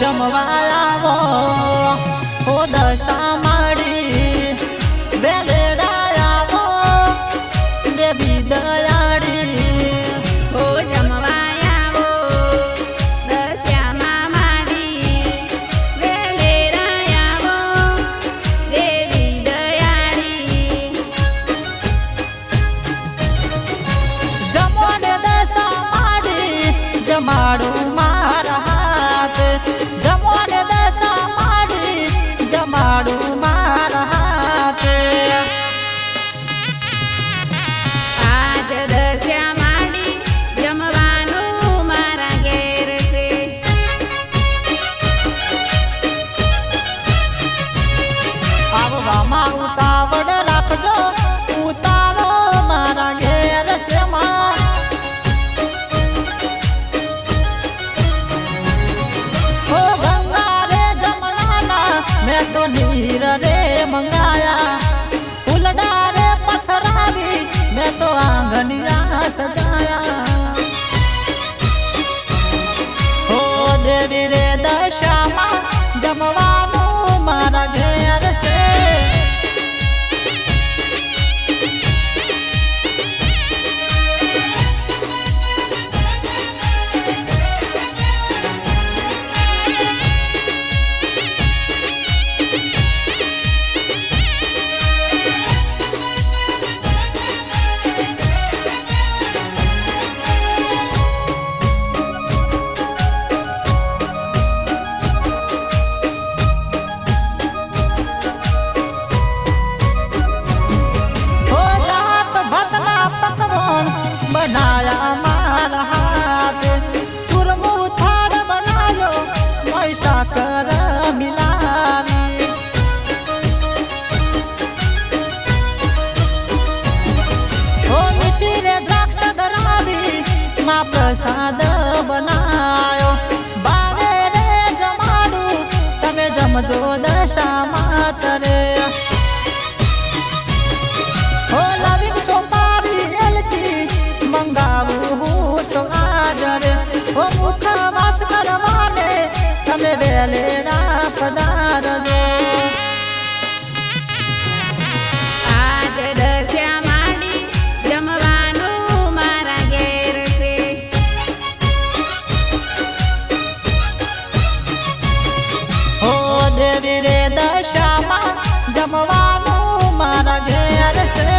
જમવાયા હો દશા માડી બેલેડાયા દેવી દયાળી હો જમવાયા દશામાં માડી વેલેરાયા દેવી દયાળી જમો ને દશા માડી જમાડું મારા હાથ જમો ને દશા માડી જમાડું મારા હાથ આજ દશા માડી જમવાનું મારા ઘેર છે આવવામાં ઉતાવળ રાખજો ઉતારો મારા ઘેર છે માં હો ગંગા રે જમનાના મેં તો નીર રે મંગાયા ફૂલડા રે પથરાવી મેં તો આંગણિયા સજાયા હો દેવી રે દશામાં જમવાનું મારા ઘેર છે बनाया मारा हाथ चूरमू थाड़ बनायो मैसा कर मिलावी हो मीठी रे द्राक्ष धरावी माँ प्रसाद बनायो बावे रे जमाडू तमे जमजो दशा मातरे हो लविंग सोपारी एलची મંગાવું હું તો આજરે ઓ મુખવાસ કરવાને તમે વેલેડા પધારજો આજ દશા માડી જમવાનું મારા ઘેર છે હો દેવી રે દશામાં જમવાનું મારા ઘેર છે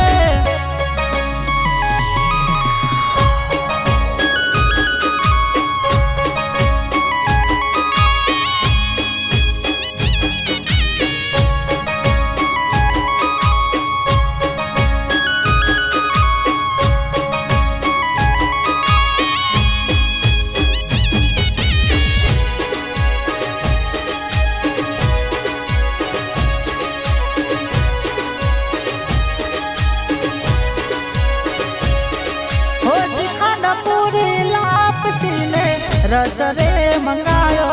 रस रे मंगायो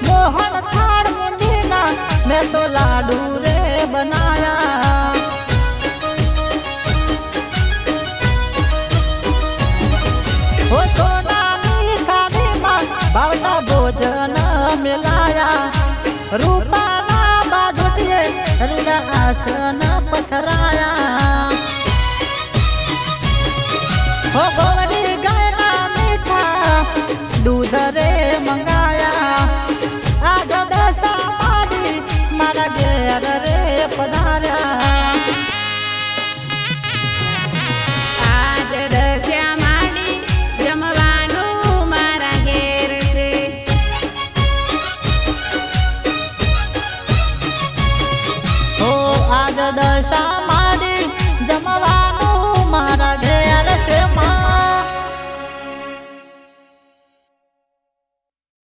मोहन थाड़ मुंदीना मैं तो लाडू रे बनाया हो सोना मीठा नीमा भावता भोजन मिलाया रूपाना बाजुटिए रूना आसन पथराया हो गोवड़ी गायना मीठा दूध रे मंगाया आज दशा माडी मारा घेर रे